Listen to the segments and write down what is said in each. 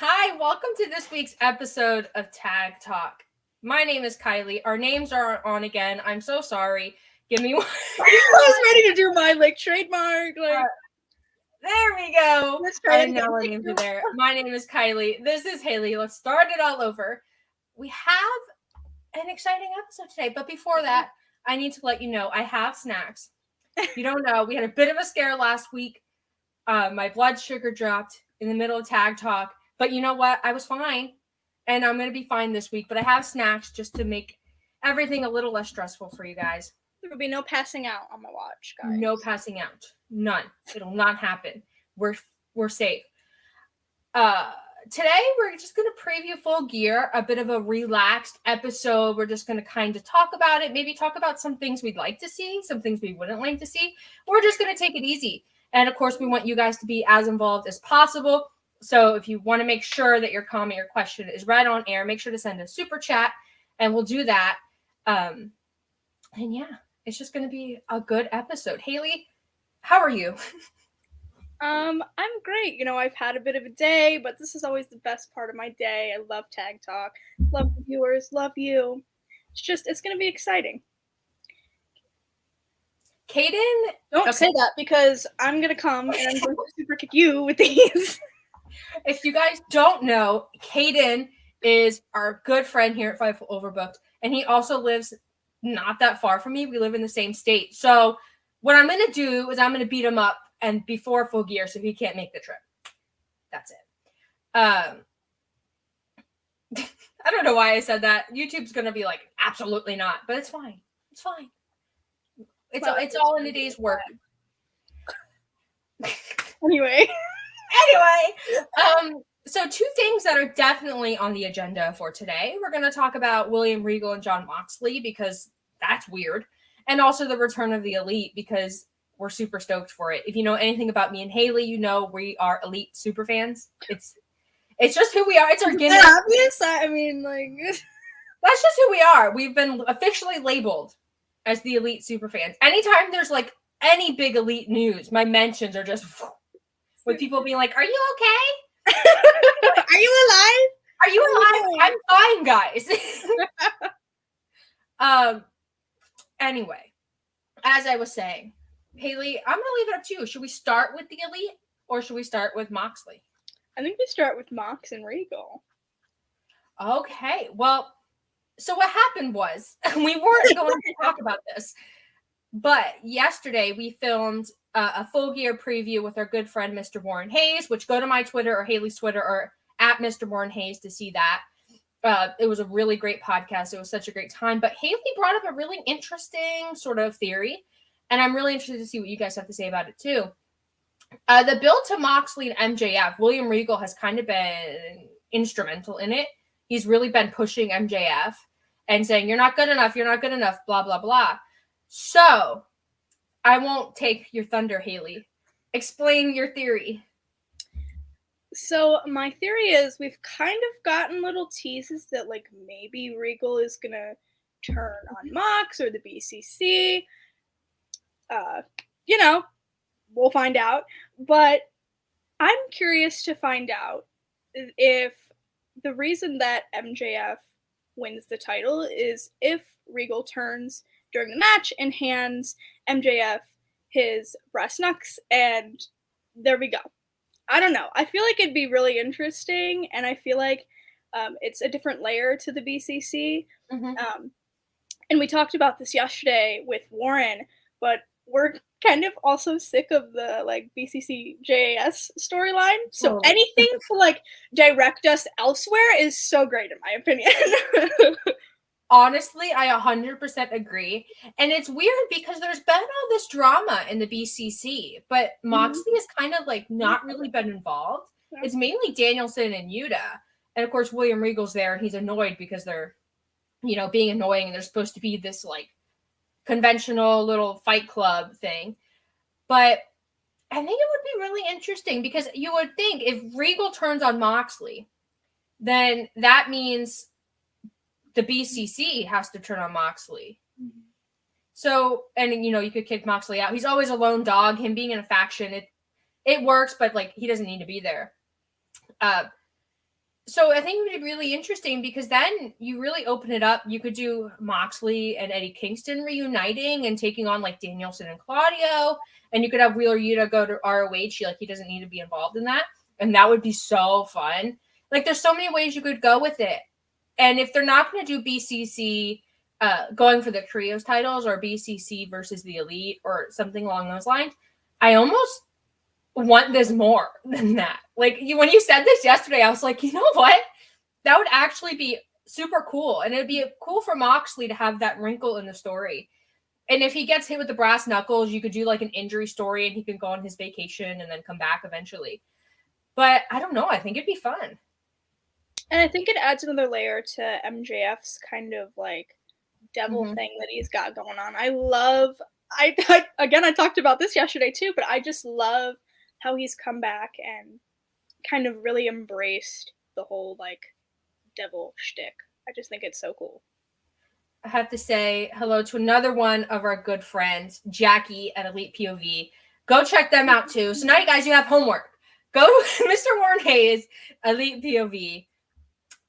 Hi, welcome to this week's episode of Tag Talk. My name is Kiley. Our names are on again. I'm so sorry. Give me one. I was ready to do my trademark. There we go. Let's try it And now our names are there. My name is Kiley. This is Haley. Let's start it all over. We have an exciting episode today, but before that, I need to let you know I have snacks. If you don't know, we had a bit of a scare last week. My blood sugar dropped in the middle of Tag Talk. But you know what? I was fine, and I'm going to be fine this week. But I have snacks just to make everything a little less stressful for you guys. There will be no passing out on my watch, guys. No passing out. None. It'll not happen. We're safe. Today, we're just going to preview Full Gear, a bit of a relaxed episode. We're just going to kind of talk about it, maybe talk about some things we'd like to see, some things we wouldn't like to see. We're just going to take it easy. And, of course, we want you guys to be as involved as possible. So if you want to make sure that your comment, your question is read on air, make sure to send a super chat, and we'll do that. And yeah, it's just going to be a good episode. Haley, how are you? I'm great. I've had a bit of a day, but this is always the best part of my day. I love Tag Talk. Love the viewers. Love you. It's going to be exciting. Kaden? Don't say that because I'm going to come and I'm going to super kick you with these. If you guys don't know, Kaden is our good friend here at Fightful Overbooked, and he also lives not that far from me. We live in the same state. So what I'm going to do is I'm going to beat him up and before Full Gear so he can't make the trip. That's it. I don't know why I said that. YouTube's going to be like, absolutely not. But it's fine. It's fine. It's all in a day's work. Anyway, so two things that are definitely on the agenda for today. We're going to talk about William Regal and Jon Moxley because that's weird. And also the return of the Elite because we're super stoked for it. If you know anything about me and Haley, you know we are Elite super fans. It's just who we are. It's our gimmick. Obvious. I mean, that's just who we are. We've been officially labeled as the Elite super fans. Anytime there's any big Elite news, my mentions are just with people being like, "Are you okay? Are you alive? Are you alive? I'm fine, guys." Anyway, as I was saying, Haley, I'm gonna leave it up to you. Should we start with the Elite or should we start with Moxley? I think we start with Mox and Regal. Okay. Well, so what happened was we weren't going to talk about this, but yesterday we filmed a Full Gear preview with our good friend Mr. Warren Hayes, which go to my Twitter or Haley's Twitter or at Mr. Warren Hayes to see that. It was a really great podcast. It was such a great time. But Haley brought up a really interesting sort of theory, and I'm really interested to see what you guys have to say about it too. The build to Moxley and MJF, William Regal has kind of been instrumental in it. He's really been pushing MJF and saying, you're not good enough, blah, blah, blah. So I won't take your thunder, Haley. Explain your theory. So my theory is we've kind of gotten little teases that maybe Regal is going to turn on Mox or the BCC. We'll find out. But I'm curious to find out if the reason that MJF wins the title is if Regal turns during the match and hands MJF his brass knucks, and there we go. I don't know. I feel like it'd be really interesting, and I feel like it's a different layer to the BCC. Mm-hmm. And we talked about this yesterday with Warren, but we're kind of also sick of the BCC JAS storyline. So anything to direct us elsewhere is so great in my opinion. Honestly, I 100% agree. And it's weird because there's been all this drama in the BCC, but Moxley has kind of not really been involved. Yeah. It's mainly Danielson and Yuta. And of course, William Regal's there and he's annoyed because they're, being annoying and they're supposed to be this conventional little fight club thing. But I think it would be really interesting because you would think if Regal turns on Moxley, then that means the BCC has to turn on Moxley. Mm-hmm. So, and you could kick Moxley out. He's always a lone dog. Him being in a faction, it works, but he doesn't need to be there. So I think it would be really interesting because then you really open it up. You could do Moxley and Eddie Kingston reuniting and taking on like Danielson and Claudio, and you could have Wheeler Yuta go to ROH. Like he doesn't need to be involved in that, and that would be so fun. Like there's so many ways you could go with it, and if they're not going to do BCC going for the trios titles or BCC versus the Elite or something along those lines, I almost want this more than that. Like when you said this yesterday, I was like, you know what? That would actually be super cool. And it'd be cool for Moxley to have that wrinkle in the story. And if he gets hit with the brass knuckles, you could do like an injury story and he can go on his vacation and then come back eventually. But I don't know. I think it'd be fun. And I think it adds another layer to MJF's kind of like devil thing that he's got going on. I talked about this yesterday too, but I just love how he's come back and kind of really embraced the whole like devil shtick. I just think it's so cool. I have to say hello to another one of our good friends, Jackie at Elite POV. Go check them out too. So now you guys, you have homework. Go Mr. Warren Hayes, Elite POV.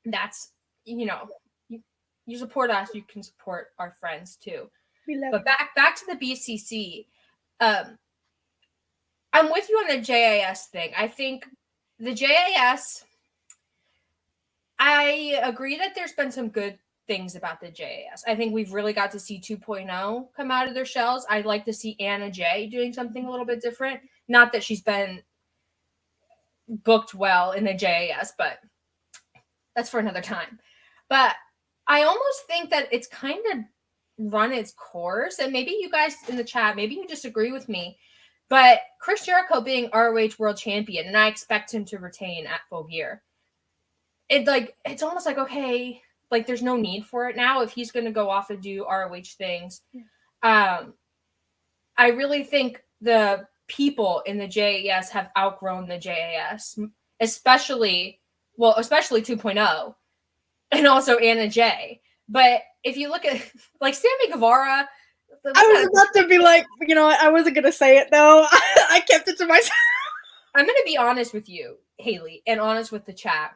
That's, you know, you support us, you can support our friends too. But back to the BCC. I'm with you on the JAS thing. I think the JAS, I agree that there's been some good things about the JAS. I think we've really got to see 2.0 come out of their shells. I'd like to see Anna Jay doing something a little bit different. Not that she's been booked well in the JAS, but that's for another time. But I almost think that it's kind of run its course. And maybe you guys in the chat, maybe you disagree with me. But Chris Jericho being ROH World Champion, and I expect him to retain at Full Gear. It's almost like, okay, like there's no need for it now if he's going to go off and do ROH things. Yeah. I really think the people in the JAS have outgrown the JAS, especially 2.0 and also Anna Jay. But if you look at like Sammy Guevara, I was about to be like, you know what? I wasn't going to say it though. I kept it to myself. I'm going to be honest with you, Haley, and honest with the chat.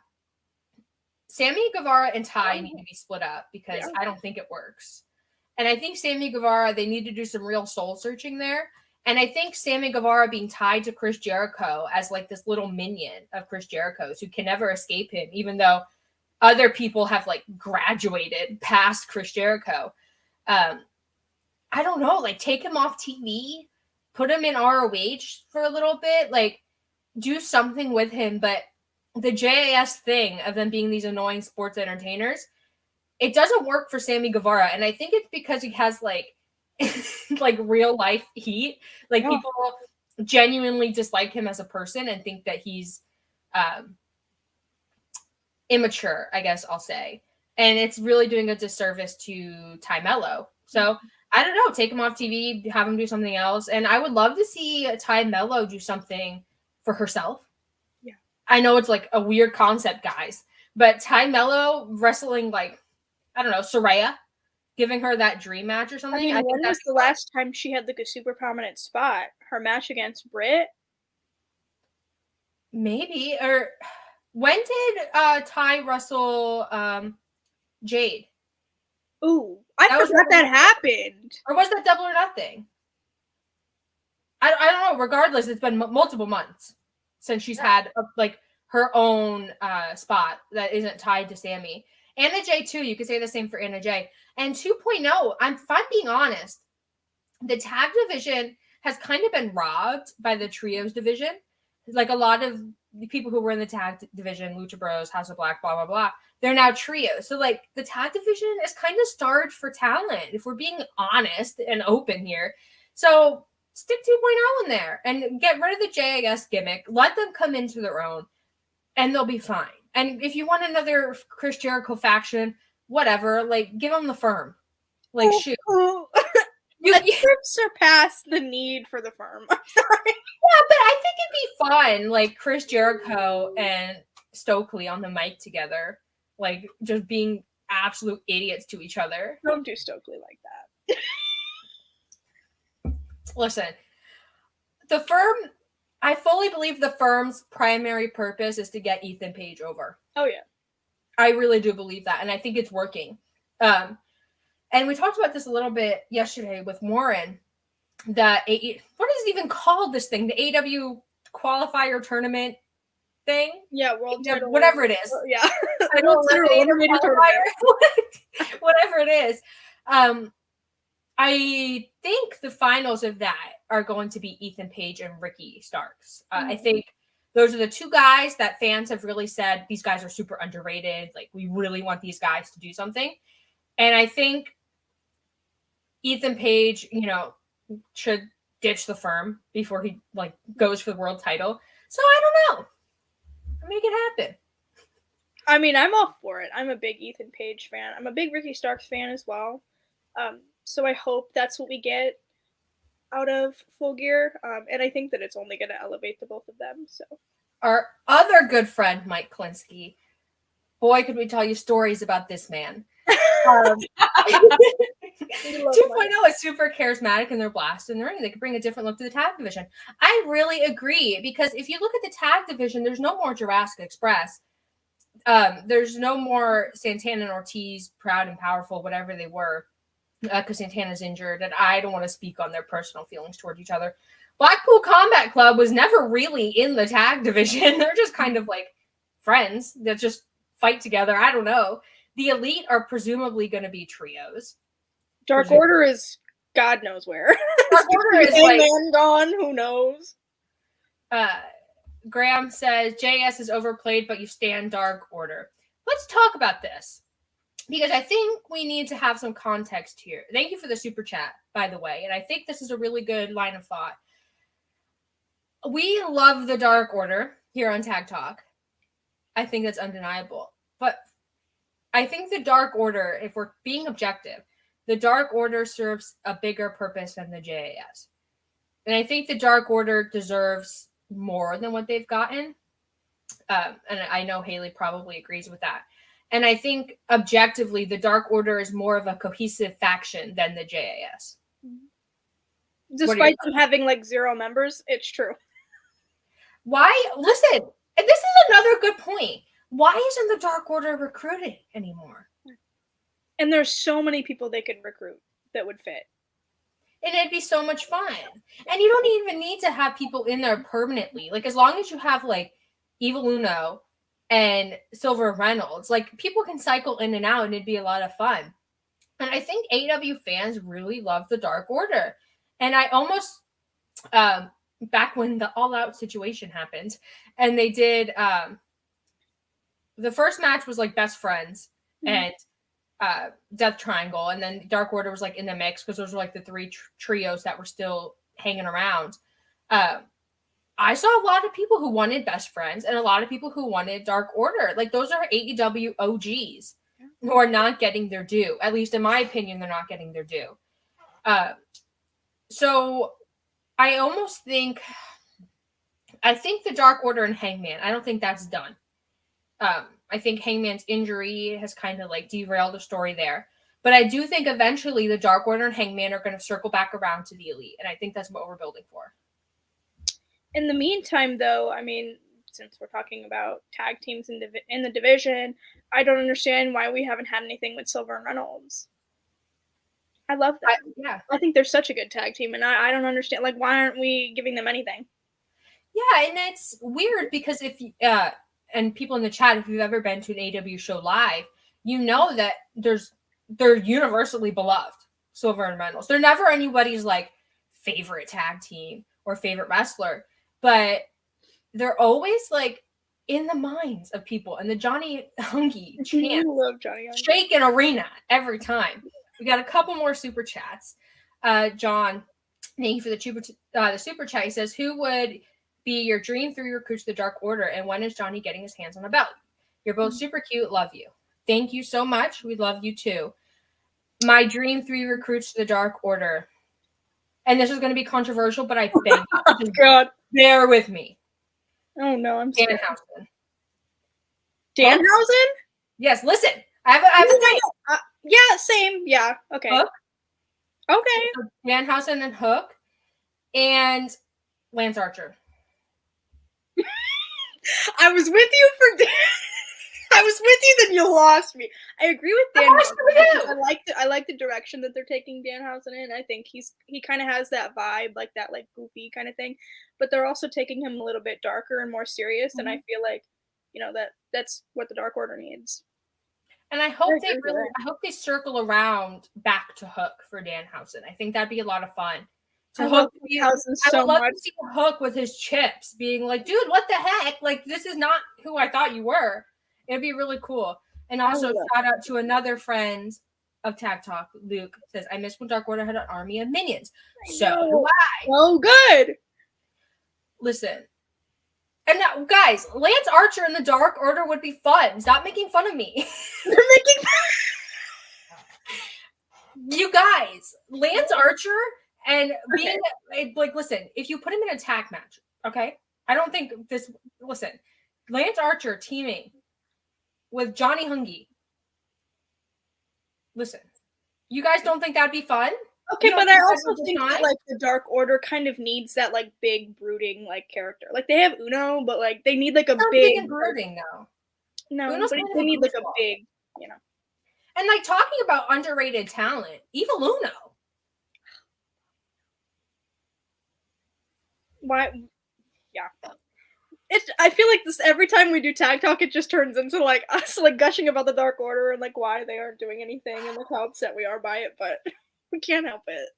Sammy Guevara and Ty need to be split up because I don't think it works. And I think Sammy Guevara, they need to do some real soul searching there. And I think Sammy Guevara being tied to Chris Jericho as like this little minion of Chris Jericho's who can never escape him, even though other people have like graduated past Chris Jericho. I don't know, like take him off TV, put him in ROH for a little bit, like do something with him. But the JAS thing of them being these annoying sports entertainers, it doesn't work for Sammy Guevara. And I think it's because he has like like real life heat. Like people genuinely dislike him as a person and think that he's immature, I guess I'll say. And it's really doing a disservice to Ty Mello. So I don't know, take him off TV, have him do something else. And I would love to see Ty Mello do something for herself. Yeah. I know it's like a weird concept, guys, but Ty Mello wrestling like, I don't know, Saraya, giving her that dream match or something. I mean, when was the last time she had like a super prominent spot? Her match against Britt? Maybe. Or when did Ty wrestle Jade? Ooh, I forgot that happened. Or was that Double or Nothing? I don't know. Regardless, it's been multiple months since she's had like her own spot that isn't tied to Sammy. Anna Jay too. You could say the same for Anna Jay. And 2.0, if I'm being honest, the tag division has kind of been robbed by the trios division. Like a lot of the people who were in the tag division, Lucha Bros, House of Black, blah, blah, blah, they're now trios. So like the tag division is kind of starved for talent, if we're being honest and open here. So stick 2.0 in there and get rid of the JAS gimmick. Let them come into their own and they'll be fine. And if you want another Chris Jericho faction, whatever, like give them the firm. Like shoot. You surpass the need for the firm. I'm sorry. Yeah, but I think it'd be fun, like Chris Jericho and Stokely on the mic together, like just being absolute idiots to each other. Don't do Stokely like that. Listen, the firm, I fully believe the firm's primary purpose is to get Ethan Page over. Oh yeah. I really do believe that, and I think it's working. And we talked about this a little bit yesterday with Warren, that what is it even called, this thing? The AEW qualifier tournament thing? Yeah, world title. Whatever it is. Yeah. I don't whatever it is. I think the finals of that are going to be Ethan Page and Ricky Starks. I think those are the two guys that fans have really said, these guys are super underrated. Like, we really want these guys to do something. And I think Ethan Page, should ditch the firm before he goes for the world title. So I don't know. Make it happen. I mean, I'm all for it. I'm a big Ethan Page fan. I'm a big Ricky Starks fan as well. So I hope that's what we get out of Full Gear. And I think that it's only going to elevate the both of them. So our other good friend, Mike Klinsky, boy, could we tell you stories about this man. 2.0 is super charismatic, and they're blasted in the ring. They could bring a different look to the tag division. I really agree, because if you look at the tag division, there's no more Jurassic Express. There's no more Santana and Ortiz, proud and powerful, whatever they were, because Santana's injured, and I don't want to speak on their personal feelings toward each other. Blackpool Combat Club was never really in the tag division. They're just kind of like friends that just fight together. I don't know. The Elite are presumably going to be trios. Dark Order is God knows where. Dark Order is like man gone. Who knows? Graham says JS is overplayed, but you stand Dark Order. Let's talk about this, because I think we need to have some context here. Thank you for the super chat, by the way, and I think this is a really good line of thought. We love the Dark Order here on Tag Talk. I think that's undeniable, but I think the Dark Order, if we're being objective, the Dark Order serves a bigger purpose than the JAS. And I think the Dark Order deserves more than what they've gotten. And I know Haley probably agrees with that. And I think objectively, the Dark Order is more of a cohesive faction than the JAS. Despite them having 0 members, it's true. Why? Listen, and this is another good point. Why isn't the Dark Order recruited anymore? And there's so many people they could recruit that would fit. And it'd be so much fun. And you don't even need to have people in there permanently. As long as you have Evil Uno and Silver Reynolds, people can cycle in and out, and it'd be a lot of fun. And I think AEW fans really love the Dark Order. And I almost, back when the All Out situation happened, and they did, the first match was best friends and Death Triangle, and then Dark Order was in the mix, because those were the three trios that were still hanging around. I saw a lot of people who wanted best friends and a lot of people who wanted Dark Order. Those are AEW OGs who are not getting their due. At least in my opinion, they're not getting their due. So I almost think, the Dark Order and Hangman, I don't think that's done. I think Hangman's injury has kind of derailed the story there. But I do think eventually the Dark Order and Hangman are going to circle back around to the Elite. And I think that's what we're building for. In the meantime, though, I mean, since we're talking about tag teams in the division, I don't understand why we haven't had anything with Silver and Reynolds. I love them. Yeah. I think they're such a good tag team, and I don't understand. Why aren't we giving them anything? Yeah, and it's weird because if and people in the chat, if you've ever been to an AEW show live, you know that they're universally beloved, Silver and Reynolds. They're never anybody's favorite tag team or favorite wrestler, but they're always in the minds of people. And the Johnny Hungy chant, love Johnny Hungy. Shake an arena every time. We got a couple more super chats. John, thank you for the super chat. He says, who would be your dream 3 recruits to the Dark Order, and when is Johnny getting his hands on a belt? You're both super cute. Love you. Thank you so much. We love you too. My dream 3 recruits to the Dark Order. And this is going to be controversial, but I beg you, God, bear with me. Oh no, I'm scared. Danhausen. Danhausen? Yes, listen. I have a name. Yeah, same. Yeah, okay. Hook. Okay. So Danhausen and Hook. And Lance Archer. I was with you for Dan. I was with you, then you lost me. I agree with Dan. I like the direction that they're taking Danhausen in. I think he kind of has that vibe, like that like goofy kind of thing, but they're also taking him a little bit darker and more serious. And I feel like, that's what the Dark Order needs. And I hope they circle around back to Hook for Danhausen. I think that'd be a lot of fun. I would love to see Hook with his chips being like, dude, what the heck? Like, this is not who I thought you were. It'd be really cool. And also, shout out to another friend of Tag Talk, Luke, says, I miss when Dark Order had an army of minions. So do I. Oh, good. Listen. And now, guys, Lance Archer in the Dark Order would be fun. Stop making fun of me. You're making fun. You guys, Lance Archer and being like, listen, if you put him in a tag match, okay? I don't think this. Listen, Lance Archer teaming with Johnny Hungy. Listen, you guys don't think that'd be fun? Okay, but I also think that, like, the Dark Order kind of needs that, like, big brooding, like, character. Like, they have Uno, but, like, they need, like, a big and brooding though. No, Uno's but they need like a big, And like talking about underrated talent, Evil Uno. Why? Yeah. I feel like this every time we do Tag Talk, it just turns into like us like gushing about the Dark Order and like why they aren't doing anything and like how upset we are by it, but we can't help it.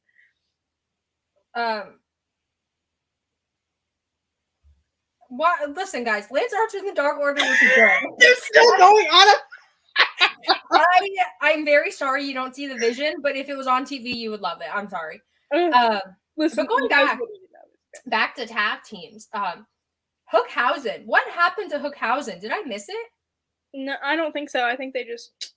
What? Listen, guys, Lance Archer and the Dark Order would be good. They're still going on. I'm very sorry you don't see the vision, but if it was on TV, you would love it. I'm sorry. Listen, but going back to tag teams, Hookhausen. What happened to Hookhausen? Did I miss it? No, I don't think so. I think they just.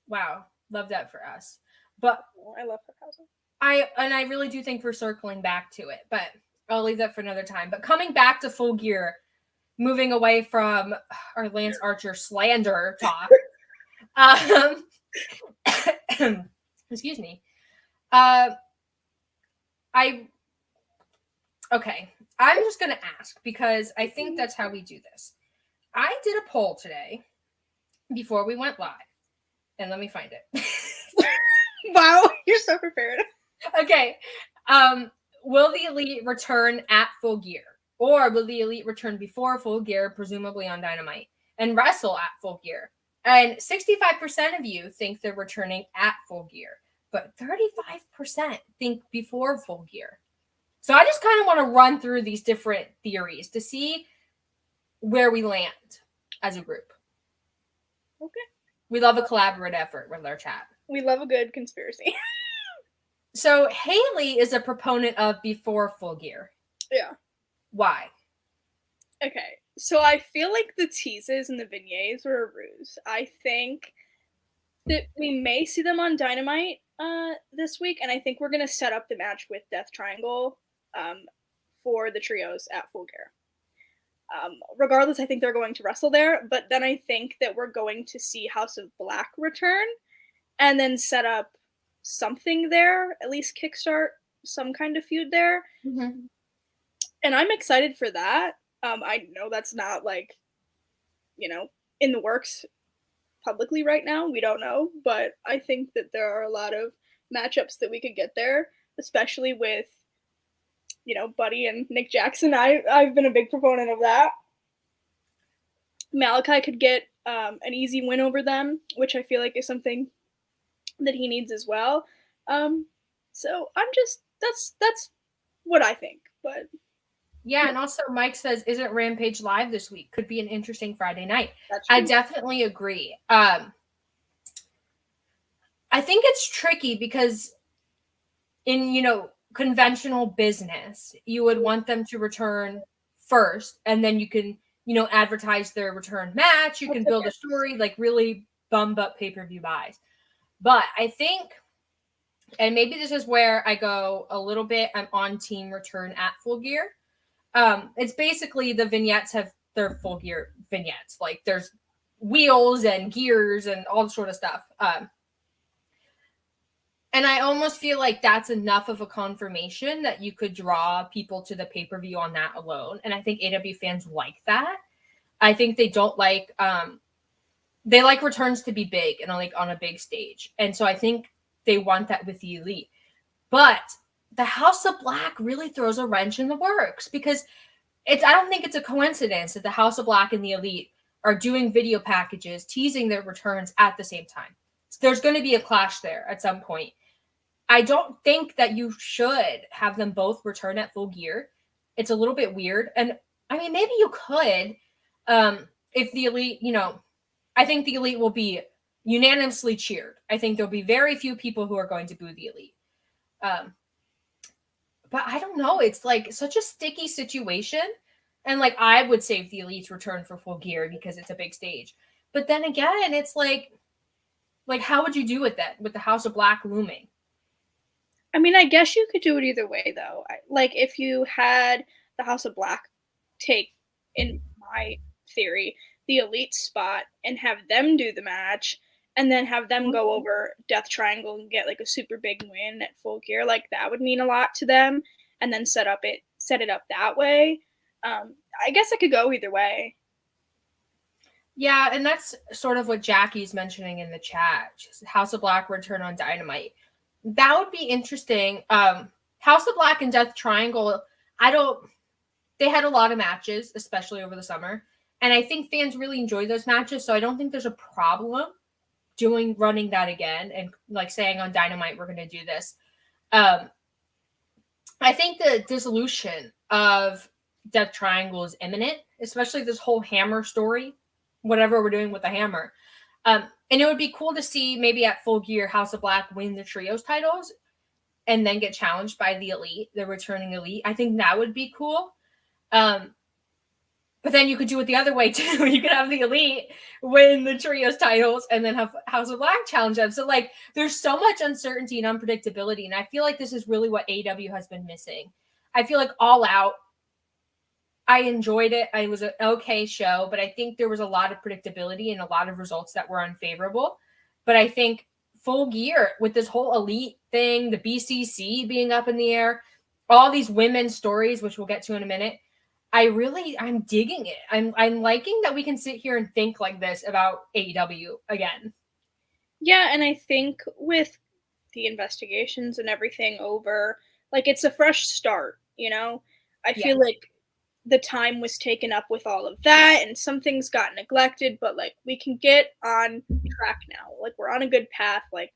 Wow, love that for us. But I love Hookhausen. I really do think we're circling back to it, but I'll leave that for another time. But coming back to Full Gear, moving away from our Lance Archer slander talk. Excuse me. Okay. I'm just going to ask because I think that's how we do this. I did a poll today before we went live, and let me find it. Wow, you're so prepared. Okay. Will the Elite return at Full Gear? Or will the Elite return before Full Gear, presumably on Dynamite, and wrestle at Full Gear? And 65% of you think they're returning at Full Gear, but 35% think before Full Gear. So I just kind of want to run through these different theories to see where we land as a group. Okay. We love a collaborative effort with our chat. We love a good conspiracy. So Haley is a proponent of before Full Gear. Yeah. Why? Okay. So I feel like the teases and the vignettes were a ruse. I think that we may see them on Dynamite this week, and I think we're going to set up the match with Death Triangle for the trios at Full Gear. Regardless, I think they're going to wrestle there, but then I think that we're going to see House of Black return and then set up something there, at least kickstart some kind of feud there. Mm-hmm. And I'm excited for that. I know that's not like, in the works publicly right now. We don't know, but I think that there are a lot of matchups that we could get there, especially with, Buddy and Nick Jackson. I've been a big proponent of that. Malachi could get an easy win over them, which I feel like is something that he needs as well. So I'm just that's what I think. But yeah, and also Mike says, isn't Rampage live this week? Could be an interesting Friday night. I definitely agree. I think it's tricky because in, conventional business, you would want them to return first, and then you can, advertise their return match. You can build a story, like really bump up pay-per-view buys. But I think, and maybe this is where I go a little bit, I'm on team return at Full Gear. It's basically the vignettes have their Full Gear vignettes. Like there's wheels and gears and all sort of stuff. And I almost feel like that's enough of a confirmation that you could draw people to the pay-per-view on that alone. And I think AEW fans like that. I think they don't like they like returns to be big and like on a big stage. And so I think they want that with the Elite. But the House of Black really throws a wrench in the works because I don't think it's a coincidence that the House of Black and the Elite are doing video packages teasing their returns at the same time. So there's going to be a clash there at some point. I don't think that you should have them both return at Full Gear. It's a little bit weird. And I mean, maybe you could, if the Elite, I think the Elite will be unanimously cheered. I think there'll be very few people who are going to boo the Elite. But I don't know. It's like such a sticky situation. And like I would save the Elite's return for Full Gear because it's a big stage. But then again, it's like how would you do with that with the House of Black looming? I mean, I guess you could do it either way, though. Like, if you had the House of Black take, in my theory, the Elite spot and have them do the match, and then have them go over Death Triangle and get like a super big win at Full Gear, like that would mean a lot to them. And then set it up that way. I guess I could go either way. Yeah, and that's sort of what Jackie's mentioning in the chat. House of Black return on Dynamite. That would be interesting. House of Black and Death Triangle, they had a lot of matches, especially over the summer. And I think fans really enjoy those matches. So I don't think there's a problem running that again and like saying on Dynamite, we're going to do this. I think the dissolution of Death Triangle is imminent, especially this whole Hammer story, whatever we're doing with the Hammer. And it would be cool to see maybe at Full Gear, House of Black win the trios titles and then get challenged by the Elite, the returning Elite. I think that would be cool. But then you could do it the other way too. You could have the Elite win the trios titles and then have House of Black challenge them. So like there's so much uncertainty and unpredictability. And I feel like this is really what AEW has been missing. I feel like All Out, I enjoyed it. It was an okay show, but I think there was a lot of predictability and a lot of results that were unfavorable. But I think Full Gear with this whole Elite thing, the BCC being up in the air, all these women's stories, which we'll get to in a minute, I'm digging it. I'm liking that we can sit here and think like this about AEW again. Yeah, and I think with the investigations and everything over, like it's a fresh start, I feel like the time was taken up with all of that and some things got neglected, but like we can get on track now. Like we're on a good path. Like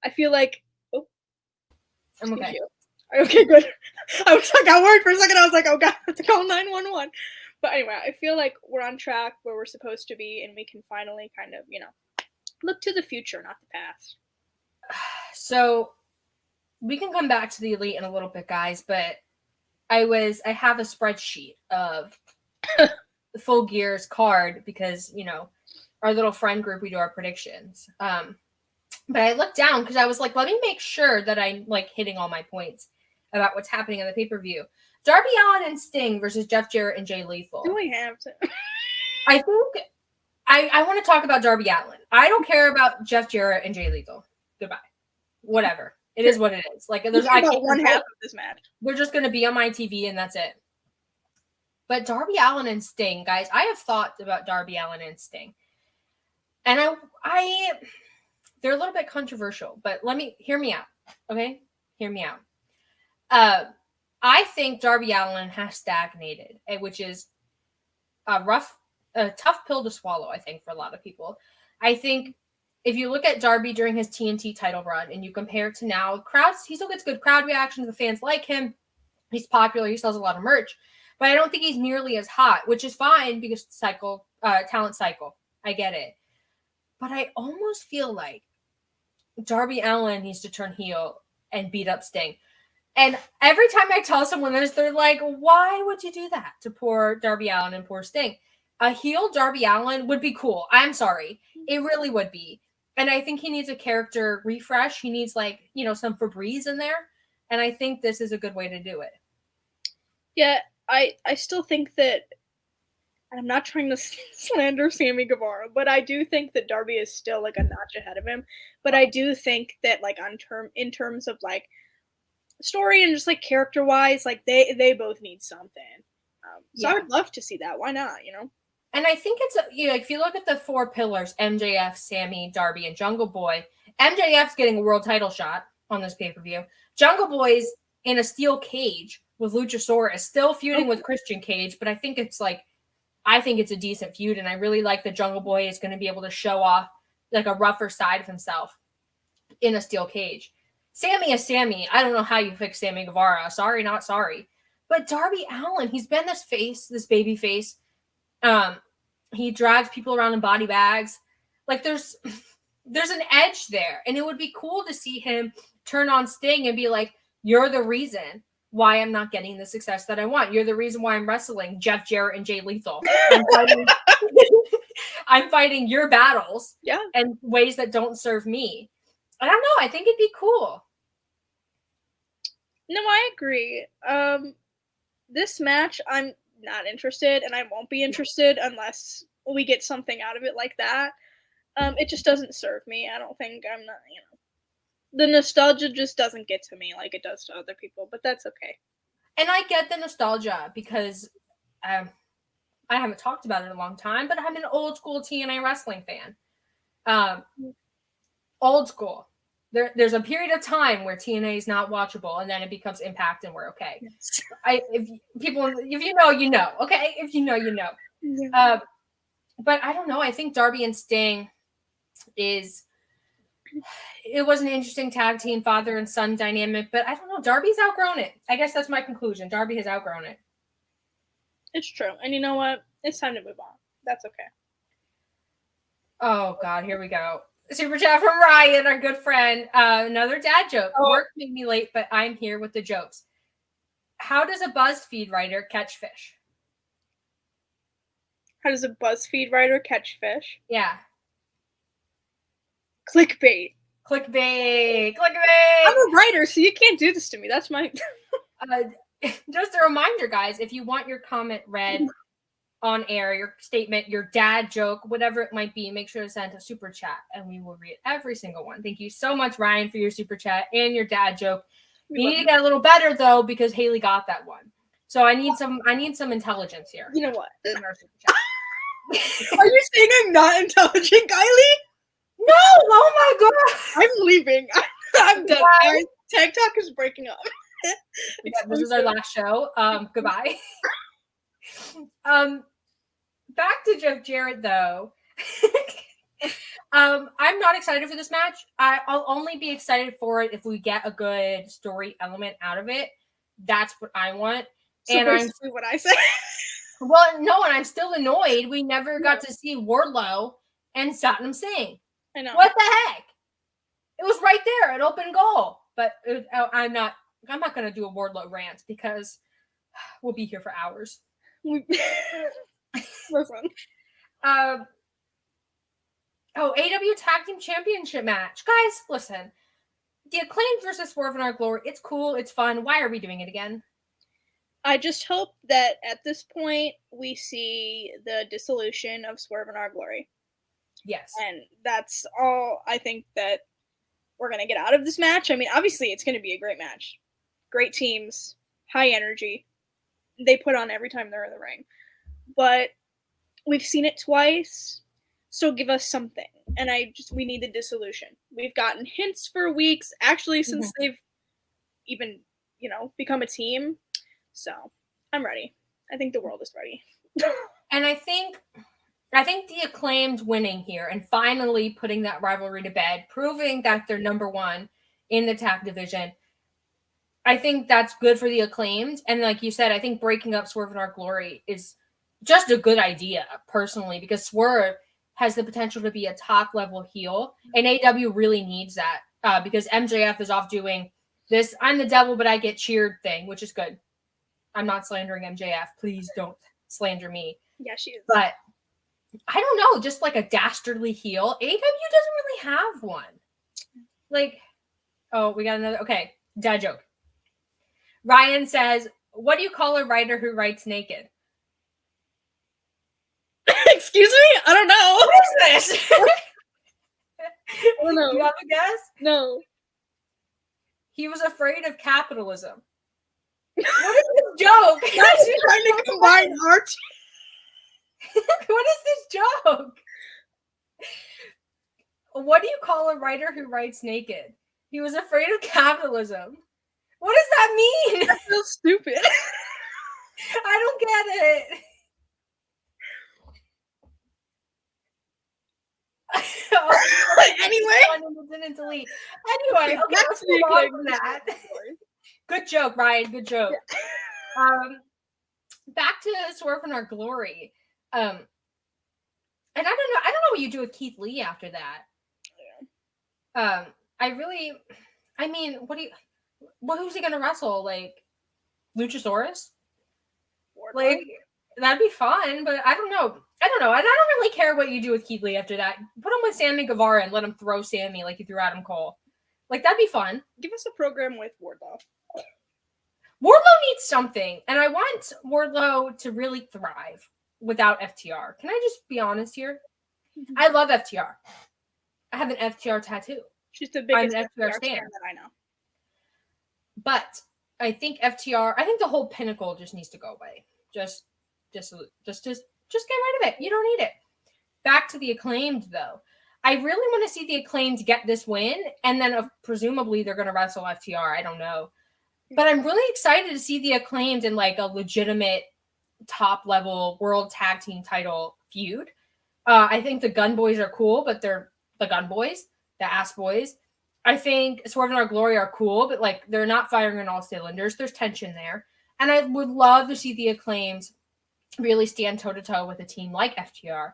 I feel like I'm okay. Okay, good. I got worried for a second. I was like, oh god, I have to call 911. But anyway, I feel like we're on track where we're supposed to be and we can finally kind of, look to the future, not the past. So we can come back to the Elite in a little bit, guys, but I have a spreadsheet of the Full Gear's card because, our little friend group, we do our predictions. But I looked down because I was like, let me make sure that I'm like hitting all my points about what's happening on the pay-per-view. Darby Allin and Sting versus Jeff Jarrett and Jay Lethal. Do we have to? I think I want to talk about Darby Allin. I don't care about Jeff Jarrett and Jay Lethal. Goodbye. Whatever. It is what it is. Like there's about one half of this match. They're just going to be on my TV and that's it. But Darby Allin and Sting, guys, I have thought about Darby Allin and Sting. And they're a little bit controversial, but hear me out. Okay? Hear me out. I think Darby Allin has stagnated, which is a tough pill to swallow, I think, for a lot of people. I think if you look at Darby during his TNT title run and you compare it to now, he still gets good crowd reactions. The fans like him. He's popular. He sells a lot of merch. But I don't think he's nearly as hot, which is fine because talent cycle. I get it. But I almost feel like Darby Allin needs to turn heel and beat up Sting. And every time I tell someone this, they're like, why would you do that to poor Darby Allin and poor Sting? A heel Darby Allin would be cool. I'm sorry. It really would be. And I think he needs a character refresh. He needs some Febreze in there. And I think this is a good way to do it. Yeah, I still think that, and I'm not trying to slander Sammy Guevara, but I do think that Darby is still like a notch ahead of him. But I do think that like in terms of like story and just like character wise, like they both need something. So I would love to see that. Why not? And I think it's, if you look at the 4 pillars, MJF, Sammy, Darby, and Jungle Boy, MJF's getting a world title shot on this pay-per-view. Jungle Boy's in a steel cage with Luchasaurus, still feuding with Christian Cage, but I think it's a decent feud, and I really like that Jungle Boy is going to be able to show off like a rougher side of himself in a steel cage. Sammy is Sammy. I don't know how you fix Sammy Guevara. Sorry, not sorry. But Darby Allin, he's been this baby face. He drags people around in body bags. Like there's an edge there, and it would be cool to see him turn on Sting and be like, "You're the reason why I'm not getting the success that I want. You're the reason why I'm wrestling Jeff Jarrett and Jay Lethal. I'm fighting your battles, and ways that don't serve me." I don't know. I think it'd be cool. No, I agree. This match, I'm not interested, and I won't be interested unless we get something out of it like that. It just doesn't serve me. I don't think I'm not, the nostalgia just doesn't get to me like it does to other people, but that's okay. And I get the nostalgia because I haven't talked about it in a long time, but I'm an old school TNA wrestling fan. Old school. There's a period of time where TNA is not watchable, and then it becomes Impact, and we're okay. Yes. If you know, you know. Okay, if you know, you know. Yeah. But I don't know. I think Darby and Sting it was an interesting tag team, father and son dynamic, but I don't know. Darby's outgrown it. I guess that's my conclusion. Darby has outgrown it. It's true. And you know what? It's time to move on. That's okay. Oh, God. Here we go. Super chat from Ryan, our good friend. Another dad joke. Work made me late, but I'm here with the jokes. How does a BuzzFeed writer catch fish? How does a BuzzFeed writer catch fish? Yeah. Clickbait. I'm a writer, so you can't do this to me. That's my... Just a reminder, guys, if you want your comment read on air, your statement, your dad joke, whatever it might be, make sure to send a super chat, and we will read every single one. Thank you so much, Ryan, for your super chat and your dad joke. You need to get a little better, though, because Haley got that one. So I need some intelligence here. You know what? Are you saying I'm not intelligent, Kylie? No! Oh my god! I'm leaving. I'm done. Our TikTok is breaking up. This is our last show. Goodbye. Back to Jeff Jarrett, though. I'm not excited for this match. I'll only be excited for it if we get a good story element out of it. That's what I want. So and I'm what I say. Well, no, and I'm still annoyed. We never got to see Wardlow and Satnam Singh. I know. What the heck? It was right there at open goal. But I'm not going to do a Wardlow rant because we'll be here for hours. Listen. AEW Tag Team Championship match. Guys, listen. The Acclaimed versus Swerve in Our Glory. It's cool. It's fun. Why are we doing it again? I just hope that at this point we see the dissolution of Swerve in Our Glory. Yes. And that's all I think that we're going to get out of this match. I mean, obviously it's going to be a great match. Great teams, high energy. They put on every time they're in the ring. But we've seen it twice, so give us something. And we need the dissolution. We've gotten hints for weeks, actually, since they've even, become a team. So I'm ready. I think the world is ready. And I think the Acclaimed winning here and finally putting that rivalry to bed, proving that they're number one in the tag division, I think that's good for the Acclaimed. And like you said, I think breaking up Swerve in Our Glory is just a good idea, personally, because Swerve has the potential to be a top-level heel, and AEW really needs that because MJF is off doing this I'm the devil, but I get cheered thing, which is good. I'm not slandering MJF. Please don't slander me. Yeah, she is. But I don't know, just like a dastardly heel. AEW doesn't really have one. Like, we got another. Okay, dad joke. Ryan says, what do you call a writer who writes naked? Excuse me? I don't know. What is this? I don't know. You have a guess? No. He was afraid of capitalism. What is this joke? That's trying to combine art. What is this joke? What do you call a writer who writes naked? He was afraid of capitalism. What does that mean? That's so stupid. I don't get it. Anyway. Delete. Anyway, okay, let's move on from that. Good joke, Ryan. Good joke. Yeah. Back to Swerve in Our Glory. And I don't know what you do with Keith Lee after that. Yeah. Who's he gonna wrestle? Like Luchasaurus? Like, that'd be fun, but I don't know. I don't really care what you do with Keith Lee after that. Put him with Sammy Guevara and let him throw Sammy like you threw Adam Cole. Like, that'd be fun. Give us a program with Wardlow. Wardlow needs something, and I want Wardlow to really thrive without FTR. Can I just be honest here? Mm-hmm. I love FTR. I have an FTR tattoo. She's the biggest FTR fan that I know. But I think the whole pinnacle just needs to go away. Just get rid of it. You don't need it. Back to the Acclaimed, though. I really want to see the Acclaimed get this win, and then presumably they're going to wrestle FTR. I don't know. But I'm really excited to see the Acclaimed in like a legitimate top-level world tag team title feud. I think the Gun Boys are cool, but they're the Gun Boys, the Ass Boys. I think Swerve in Our Glory are cool, but like they're not firing on all cylinders. There's tension there. And I would love to see the Acclaimed really stand toe-to-toe with a team like FTR.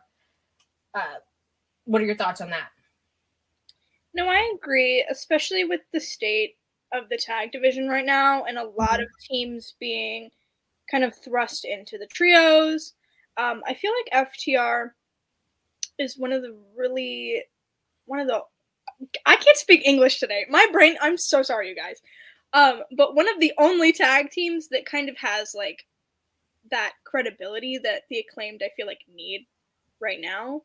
What are your thoughts on that? No, I agree, especially with the state of the tag division right now and a lot of teams being kind of thrust into the trios. I feel like FTR is I can't speak English today. My brain, I'm so sorry, you guys. But one of the only tag teams that kind of has like that credibility that the Acclaimed, I feel like, need right now.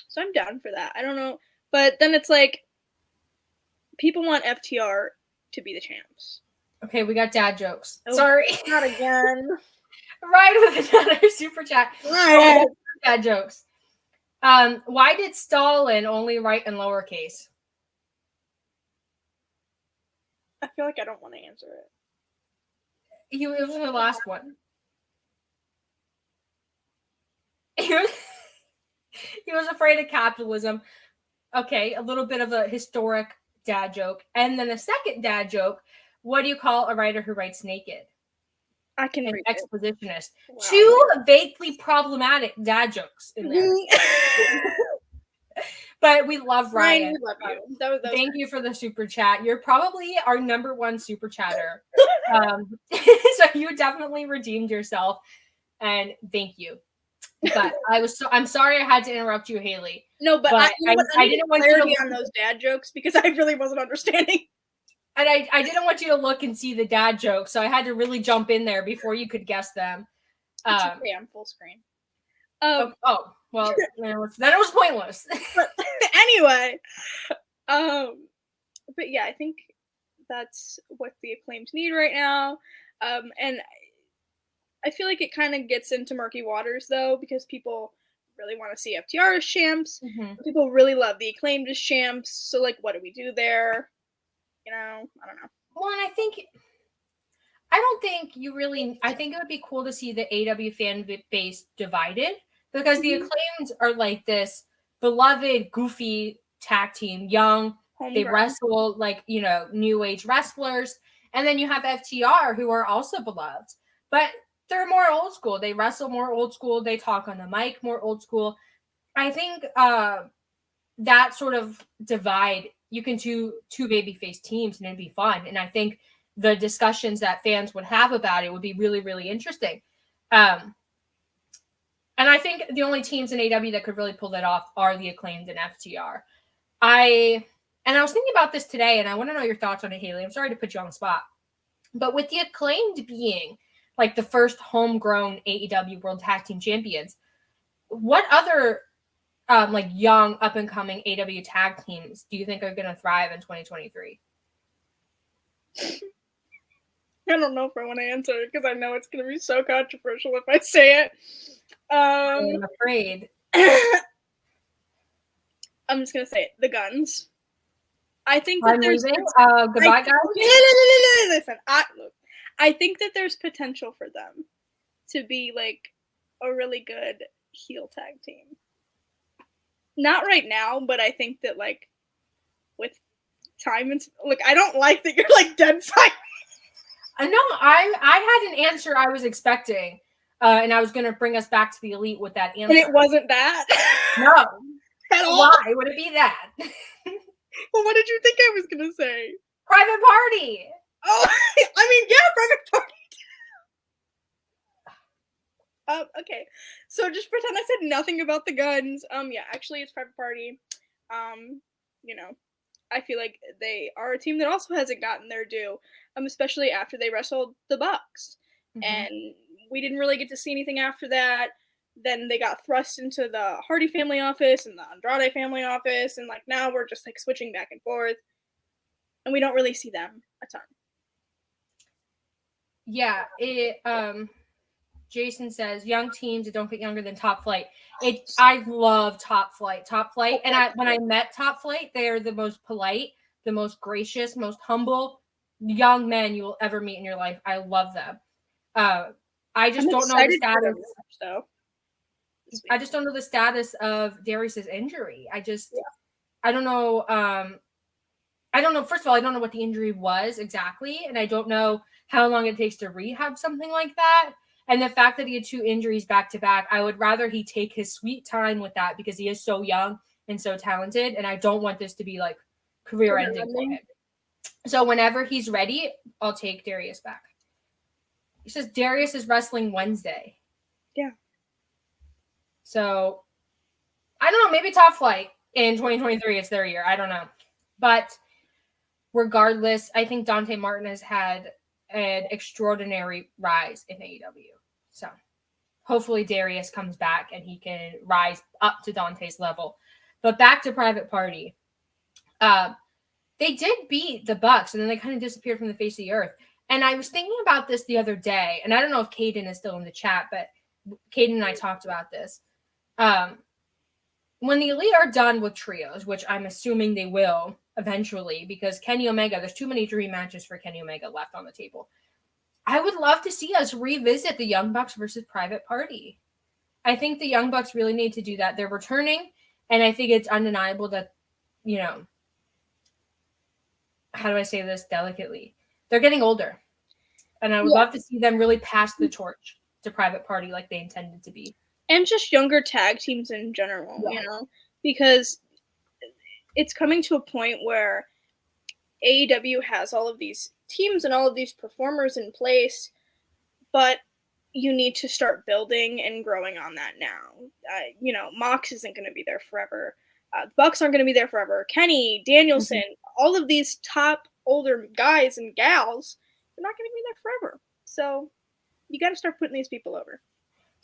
So I'm down for that. I don't know. But then it's like, people want FTR to be the champs. Okay, we got dad jokes. Oh, sorry. Not again. Right with another super chat. Right. Dad jokes. Why did Stalin only write in lowercase? I feel like I don't want to answer it. It was the last one. He was afraid of capitalism. Okay, a little bit of a historic dad joke. And then a second dad joke. What do you call a writer who writes naked? I can read expositionist. Wow. 2 vaguely problematic dad jokes in there. But we love Ryan. We love you. That was Thank you for the super chat. You're probably our #1 super chatter. So you definitely redeemed yourself, and thank you. But I'm sorry I had to interrupt you, Haley. No, but I didn't want clarity on those dad jokes because I really wasn't understanding. And I didn't want you to look and see the dad jokes, so I had to really jump in there before you could guess them. It's okay, I'm full screen. Well, then it was pointless. But anyway, but yeah, I think that's what the Acclaimed need right now. And I feel like it kind of gets into murky waters, though, because people really want to see FTR as champs. Mm-hmm. People really love the Acclaimed as champs. So, like, what do we do there? You know, I don't know. Well, and I think it would be cool to see the AEW fan base divided, because the Acclaimed are like this beloved, goofy tag team, young. They wrestle like, new age wrestlers. And then you have FTR, who are also beloved, but they're more old school. They wrestle more old school. They talk on the mic more old school. I think that sort of divide, you can do 2 babyface teams and it'd be fun. And I think the discussions that fans would have about it would be really, really interesting. And I think the only teams in AEW that could really pull that off are the Acclaimed and FTR. I was thinking about this today, and I want to know your thoughts on it, Haley. I'm sorry to put you on the spot. But with the Acclaimed being like the first homegrown AEW World Tag Team Champions, what other like young up-and-coming AEW tag teams do you think are going to thrive in 2023? I don't know if I want to answer it because I know it's going to be so controversial if I say it. I'm afraid. I'm just gonna say it. The Guns. I think I'm leaving. Goodbye, guys. Listen, I think that there's potential for them to be like a really good heel tag team. Not right now, but I think that like with time and like I don't like that you're like dead silent. No, I had an answer I was expecting, and I was going to bring us back to the Elite with that answer. And it wasn't that. No. At all. Why would it be that? Well, what did you think I was going to say? Private Party. Oh, I mean, yeah, Private Party. Okay, so just pretend I said nothing about the Guns. Yeah, actually, it's Private Party. You know, I feel like they are a team that also hasn't gotten their due, especially after they wrestled the Bucks, and we didn't really get to see anything after that. Then they got thrust into the Hardy family office and the Andrade family office, and like now we're just like switching back and forth, and we don't really see them a ton. Yeah, Jason says young teams that don't get younger than Top Flight. I love Top Flight. And when I met Top Flight, they are the most polite, the most gracious, most humble young men you will ever meet in your life. I love them. I just don't know the status. I just don't know the status of Darius's injury. I don't know. I don't know. First of all, I don't know what the injury was exactly, and I don't know how long it takes to rehab something like that. And the fact that he had 2 injuries back to back, I would rather he take his sweet time with that because he is so young and so talented. And I don't want this to be like career ending for him. So whenever he's ready, I'll take Darius back. He says Darius is wrestling Wednesday. Yeah. So I don't know. Maybe Top Flight in 2023, it's their year. I don't know. But regardless, I think Dante Martin has had an extraordinary rise in AEW. So hopefully Darius comes back and he can rise up to Dante's level. But back to Private Party. They did beat the Bucks and then they kind of disappeared from the face of the earth. And I was thinking about this the other day, and I don't know if Caden is still in the chat, but Caden and I talked about this. When the Elite are done with trios, which I'm assuming they will eventually, because Kenny Omega, there's too many dream matches for Kenny Omega left on the table. I would love to see us revisit the Young Bucks versus Private Party. I think the Young Bucks really need to do that. They're returning, and I think it's undeniable that, how do I say this delicately? They're getting older. And I would love to see them really pass the torch to Private Party like they intended to be. And just younger tag teams in general, because it's coming to a point where AEW has all of these teams and all of these performers in place, but you need to start building and growing on that now. Mox isn't going to be there forever. The Bucks aren't going to be there forever. Kenny, Danielson, all of these top older guys and gals, they're not going to be there forever. So you got to start putting these people over.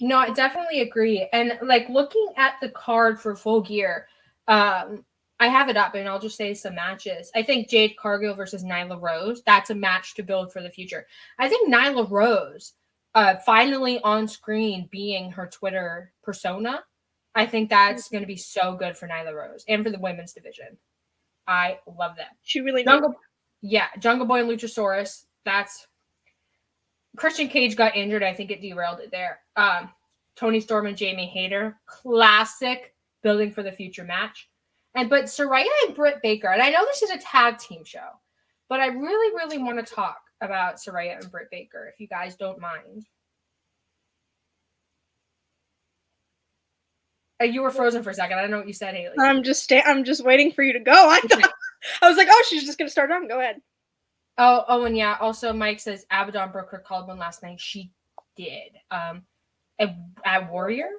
I definitely agree. And like looking at the card for Full Gear, I have it up and I'll just say some matches. I think Jade Cargill versus Nyla Rose, that's a match to build for the future. I think Nyla Rose finally on screen being her Twitter persona, I think that's going to be so good for Nyla Rose and for the women's division. I love that. She really Jungle Boy and Luchasaurus, that's Christian Cage got injured. I think it derailed it there. Tony Storm and Jamie Hayter, classic building for the future match. But Saraya and Britt Baker, and I know this is a tag team show, but I really, really want to talk about Saraya and Britt Baker, if you guys don't mind. You were frozen for a second. I don't know what you said, Haley. I'm just waiting for you to go. I was like, oh, she's just gonna start on. Go ahead. Oh, and yeah. Also, Mike says Abaddon broke her collarbone last night. She did. At Warrior,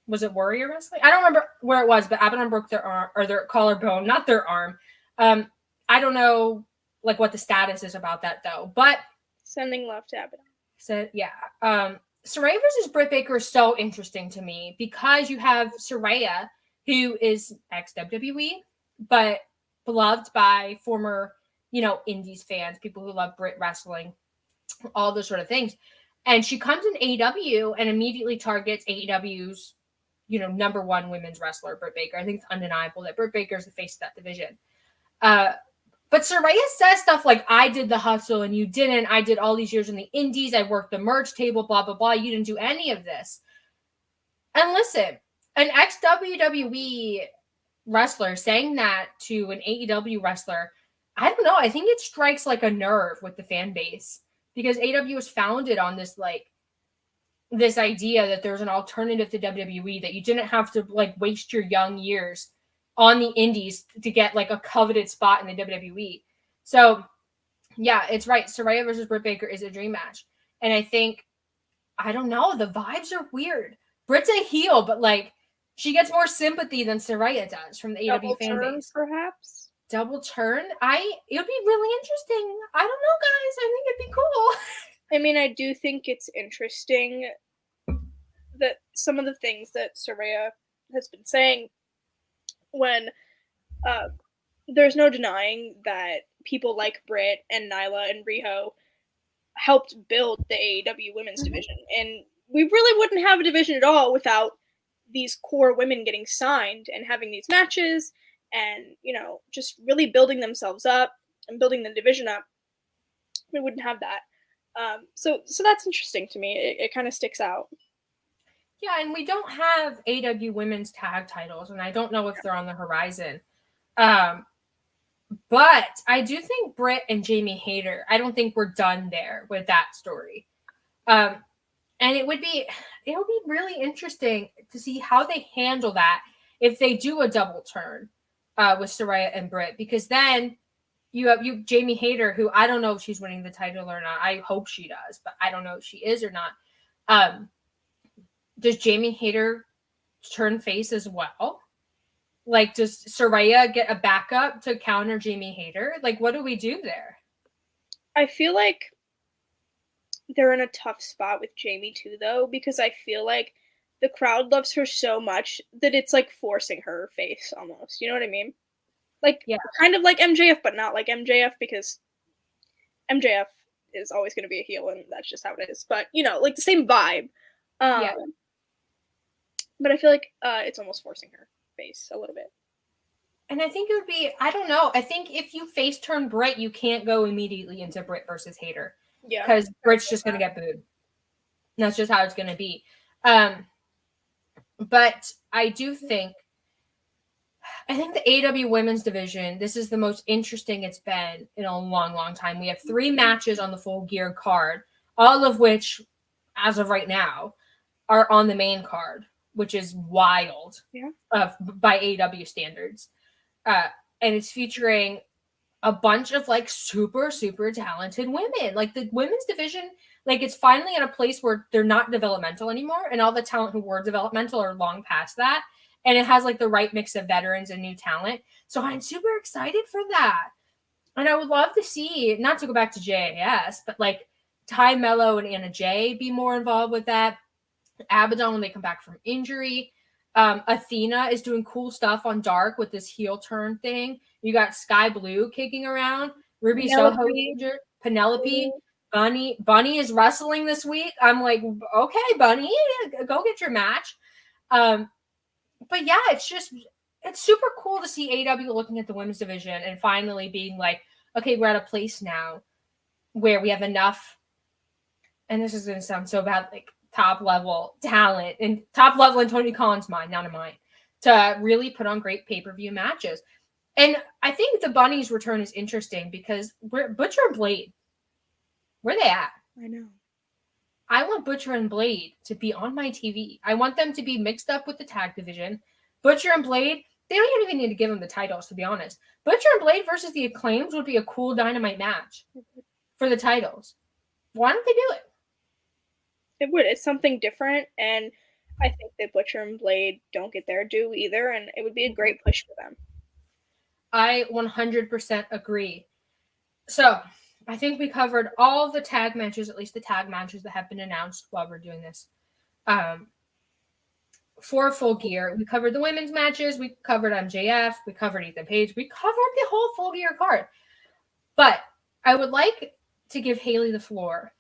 was it Warrior Wrestling? I don't remember where it was, but Abaddon broke their arm or their collarbone, not their arm. I don't know like what the status is about that though. But sending love to Abaddon. So yeah. Saraya versus Britt Baker is so interesting to me because you have Saraya, who is ex-WWE, but beloved by former, indies fans, people who love Brit wrestling, all those sort of things. And she comes in AEW and immediately targets AEW's, number one women's wrestler, Britt Baker. I think it's undeniable that Britt Baker is the face of that division. But Saraya says stuff like, I did the hustle and you didn't. I did all these years in the indies. I worked the merch table, blah, blah, blah. You didn't do any of this. And listen, an ex-WWE wrestler saying that to an AEW wrestler, I don't know. I think it strikes like a nerve with the fan base because AEW was founded on this idea that there's an alternative to WWE, that you didn't have to waste your young years on the indies to get a coveted spot in the WWE. So yeah, it's right. Saraya versus Britt Baker is a dream match. And I think, I don't know, the vibes are weird. Britt's a heel, but she gets more sympathy than Saraya does from the AEW fan base. Perhaps. Double turn? It would be really interesting. I don't know, guys. I think it'd be cool. I mean, I do think it's interesting that some of the things that Saraya has been saying, when there's no denying that people like Britt and Nyla and Riho helped build the AEW women's division. And we really wouldn't have a division at all without these core women getting signed and having these matches and, just really building themselves up and building the division up. We wouldn't have that. So that's interesting to me. It kind of sticks out. Yeah, and we don't have AEW women's tag titles, and I don't know if they're on the horizon. But I do think Britt and Jamie Hayter, I don't think we're done there with that story. And it would be really interesting to see how they handle that if they do a double turn with Saraya and Britt, because then you have Jamie Hayter, who I don't know if she's winning the title or not. I hope she does, but I don't know if she is or not. Does Jamie Hayter turn face as well? Does Saraya get a backup to counter Jamie Hayter? What do we do there? I feel like they're in a tough spot with Jamie too, though, because I feel like the crowd loves her so much that it's forcing her face almost. You know what I mean? Kind of like MJF, but not like MJF, because MJF is always going to be a heel, and that's just how it is. But, the same vibe. Yeah. But I feel like it's almost forcing her face a little bit. And I think it would be, I don't know. I think if you face turn Britt, you can't go immediately into Britt versus Hayter. Yeah. Because Britt's just going to get booed. And that's just how it's going to be. But I do think the AEW women's division, this is the most interesting it's been in a long, long time. We have 3 matches on the Full Gear card, all of which, as of right now, are on the main card, which is wild by AEW standards. And it's featuring a bunch of super, super talented women. The women's division, it's finally at a place where they're not developmental anymore, and all the talent who were developmental are long past that. And it has the right mix of veterans and new talent. So I'm super excited for that. And I would love to see, not to go back to JAS, but Ty Mello and Anna Jay be more involved with that. Abaddon when they come back from injury. Athena is doing cool stuff on Dark with this heel turn thing. You got Sky Blue kicking around. Ruby Soho, Penelope. Bunny is wrestling this week. I'm like, okay, Bunny, go get your match. But yeah, it's super cool to see AEW looking at the women's division and finally being okay, we're at a place now where we have enough, and this is going to sound so bad, top level talent and top level in Tony Khan's mind, not in mine, to really put on great pay-per-view matches. And I think the Bunny's return is interesting because Butcher and Blade, where they at? I know. I want Butcher and Blade to be on my TV. I want them to be mixed up with the tag division. Butcher and Blade, they don't even need to give them the titles, to be honest. Butcher and Blade versus the Acclaims would be a cool Dynamite match for the titles. Why don't they do it? It would. It's something different, and I think that Butcher and Blade don't get their due either, and it would be a great push for them. I 100% agree. So, I think we covered all the tag matches, at least the tag matches that have been announced while we're doing this. For Full Gear, we covered the women's matches, we covered MJF, we covered Ethan Page, we covered the whole Full Gear card. But I would like to give Haley the floor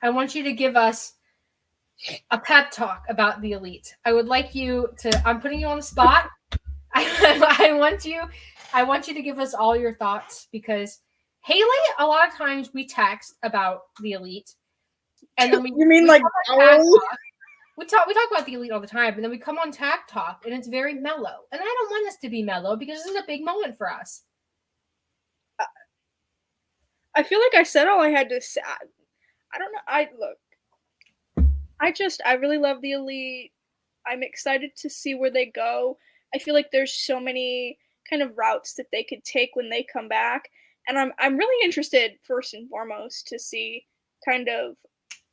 I want you to give us a pep talk about the Elite. I would like you to. I'm putting you on the spot. I want you to give us all your thoughts because Haley, a lot of times we text about the Elite, and then we like we talk about the Elite all the time, and then we come on Tag Talk, and it's very mellow. And I don't want this to be mellow because this is a big moment for us. I feel like I said all I had to say. I don't know. I really love the Elite. I'm excited to see where they go. I feel like there's so many kind of routes that they could take when they come back. And I'm really interested, first and foremost, to see kind of,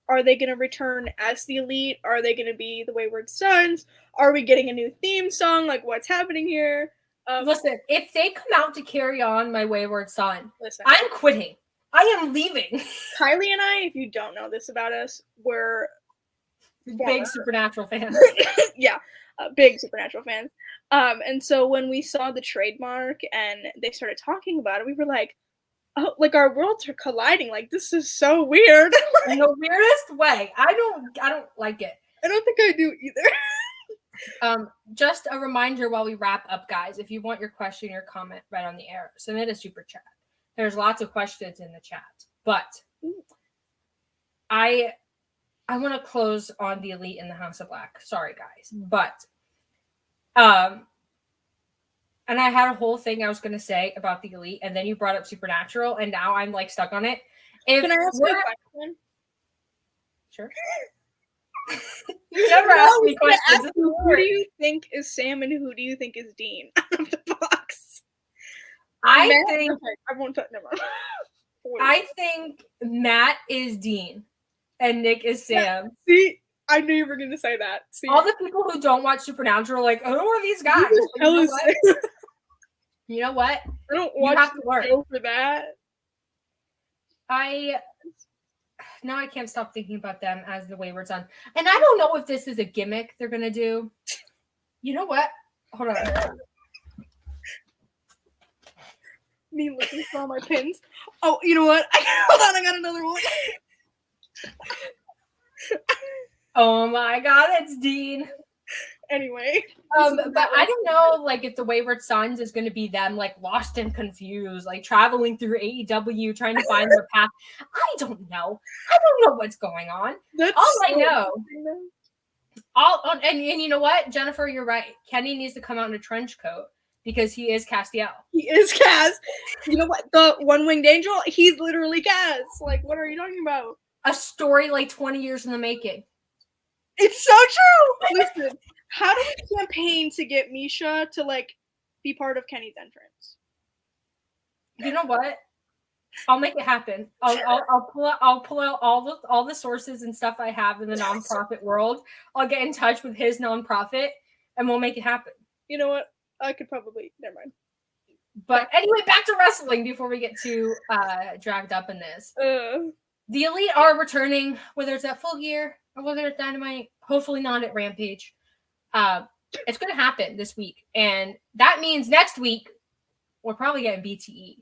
are they going to return as the Elite? Are they going to be the Wayward Sons? Are we getting a new theme song? Like, what's happening here? Listen, if they come out to carry on My Wayward Son, I'm quitting. I am leaving. Kiley and I, if you don't know this about us, we're big Supernatural fans. Yeah, big Supernatural fans. And so when we saw the trademark and they started talking about it, we were like, oh, like our worlds are colliding. Like, this is so weird. In the weirdest way. I don't like it. I don't think I do either. Just a reminder while we wrap up, guys, if you want your question or comment right on the air, submit a super chat. There's lots of questions in the chat, but I want to close on the Elite in the House of Black. Sorry, guys, but and I had a whole thing I was going to say about the Elite, and then you brought up Supernatural, and now I'm like stuck on it. Can I ask you a question? Sure. You never asked me questions. Who do you think is Sam and who do you think is Dean out of the box? I think I won't touch. Never mind. I think Matt is Dean and Nick is Sam. See, I knew you were going to say that. See, all the people who don't watch Supernatural are like, who are these guys? You know what? I don't watch the show for that. Now I can't stop thinking about them as the Wayward Son. And I don't know if this is a gimmick they're going to do. You know what? Hold on. Me looking for all my pins. Oh, you know what? Hold on, I got another one. Oh my God, it's Dean. Anyway. But I don't know, like, if the Wayward Sons is going to be them, like, lost and confused, like, traveling through AEW, trying to find their path. I don't know. I don't know what's going on. I know. And you know what, Jennifer, you're right. Kenny needs to come out in a trench coat because he is Castiel. He is Kaz. You know what? The One-Winged Angel, he's literally Kaz. Like, what are you talking about? A story like 20 years in the making. It's so true. Listen, how do we campaign to get Misha to like be part of Kenny's entrance? You know what? I'll make it happen. I'll pull out all the sources and stuff I have in the nonprofit world. I'll get in touch with his nonprofit and we'll make it happen. You know what? I could probably never mind. But anyway, back to wrestling before we get too dragged up in this. The Elite are returning, whether it's at Full Gear or whether it's Dynamite, hopefully not at Rampage. It's going to happen this week. And that means next week, we're probably getting BTE.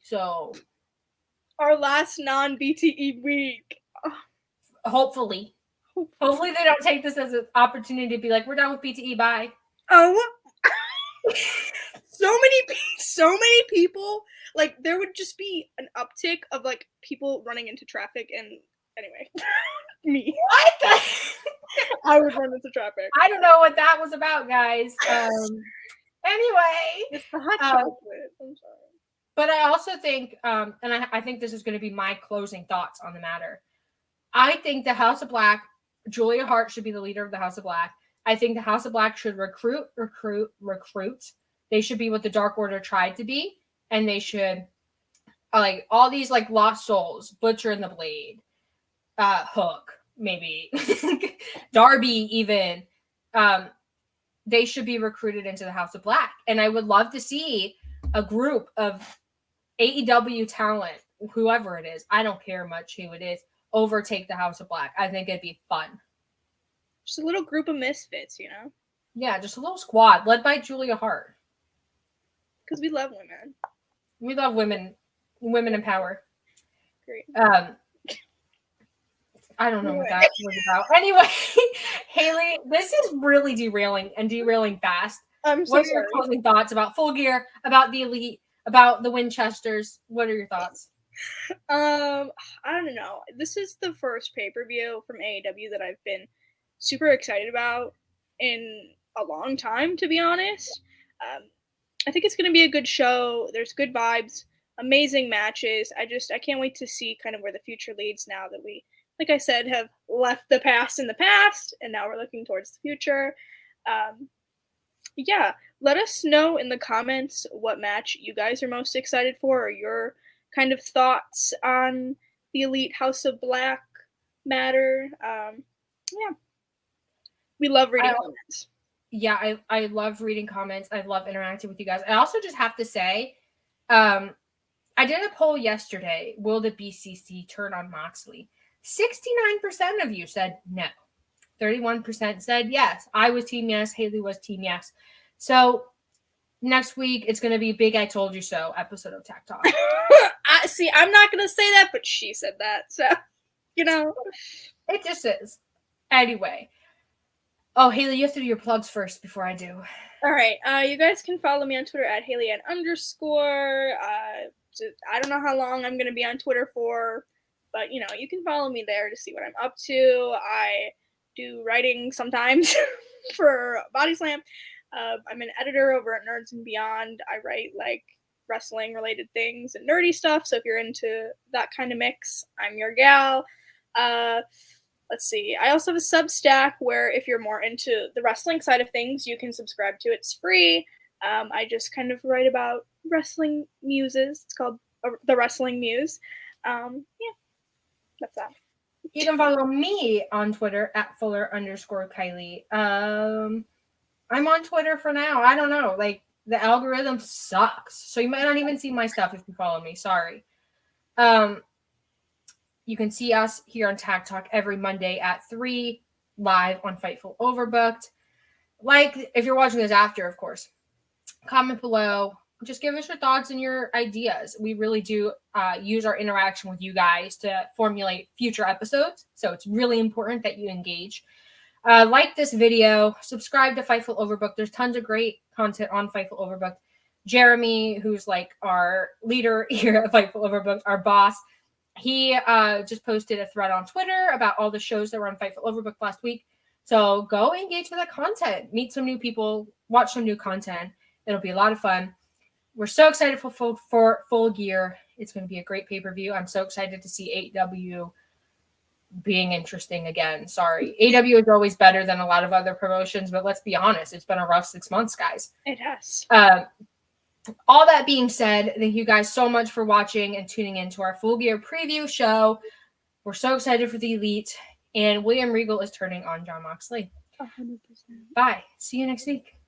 So, our last non-BTE week. Hopefully. Hopefully they don't take this as an opportunity to be like, we're done with BTE, bye. Oh. So many people. Like, there would just be an uptick of, like, people running into traffic and, anyway. Me. What? I would run into traffic. I don't know what that was about, guys. Anyway. It's the hot chocolate. I'm sorry. But I also think, and I think this is going to be my closing thoughts on the matter. I think the House of Black, Julia Hart should be the leader of the House of Black. I think the House of Black should recruit. They should be what the Dark Order tried to be. And they should, like, all these, like, lost souls, Butcher and the Blade, Hook, maybe, Darby even, they should be recruited into the House of Black. And I would love to see a group of AEW talent, whoever it is, I don't care much who it is, overtake the House of Black. I think it'd be fun. Just a little group of misfits, you know? Yeah, just a little squad led by Julia Hart. Because we love women. We love women in power. Great. I don't know what that was about. Anyway, Haley, this is really derailing fast. I'm so What are sorry. your closing thoughts about Full Gear, about the Elite, about the Winchesters? What are your thoughts? I don't know. This is the first pay-per-view from AEW that I've been super excited about in a long time, to be honest. I think it's going to be a good show. There's good vibes, amazing matches. I can't wait to see kind of where the future leads now that we, like I said, have left the past in the past and now we're looking towards the future. Yeah, let us know in the comments what match you guys are most excited for, or your kind of thoughts on the Elite House of Black matter. Yeah, we love reading comments. Yeah, I love reading comments. I love interacting with you guys. I also just have to say, I did a poll yesterday. Will the BCC turn on Moxley? 69% of you said no. 31% said yes. I was team yes. Haley was team yes. So next week, it's going to be Big I Told You So episode of Tech Talk. See, I'm not going to say that, but she said that. So, you know. It just is. Anyway. Oh, Haley, you have to do your plugs first before I do. All right. You guys can follow me on Twitter at HaleyAnn_. I don't know how long I'm going to be on Twitter for, but, you know, you can follow me there to see what I'm up to. I do writing sometimes for Body Slam. I'm an editor over at Nerds and Beyond. I write, like, wrestling-related things and nerdy stuff, so if you're into that kind of mix, I'm your gal. Let's see. I also have a Substack where if you're more into the wrestling side of things, you can subscribe to. It's free. I just kind of write about wrestling muses. It's called The Wrestling Muse. Yeah, that's that. You can follow me on Twitter at Fuller_Kiley. I'm on Twitter for now. I don't know. Like, the algorithm sucks. So you might not even see my stuff if you follow me. Sorry. You can see us here on Tag Talk every Monday at 3 live on Fightful Overbooked. Like, if you're watching this after, of course, comment below. Just give us your thoughts and your ideas. We really do use our interaction with you guys to formulate future episodes. So it's really important that you engage. Like this video. Subscribe to Fightful Overbooked. There's tons of great content on Fightful Overbooked. Jeremy, who's like our leader here at Fightful Overbooked, our boss, he just posted a thread on Twitter about all the shows that were on Fightful Overbooked last week. So go engage with the content. Meet some new people. Watch some new content. It'll be a lot of fun. We're so excited for Full Gear. It's going to be a great pay-per-view. I'm so excited to see AEW being interesting again. Sorry. AEW is always better than a lot of other promotions, but let's be honest. It's been a rough 6 months, guys. It has. All that being said, thank you guys so much for watching and tuning into our Full Gear preview show. We're so excited for the Elite, and William Regal is turning on Jon Moxley. 100%. Bye. See you next week.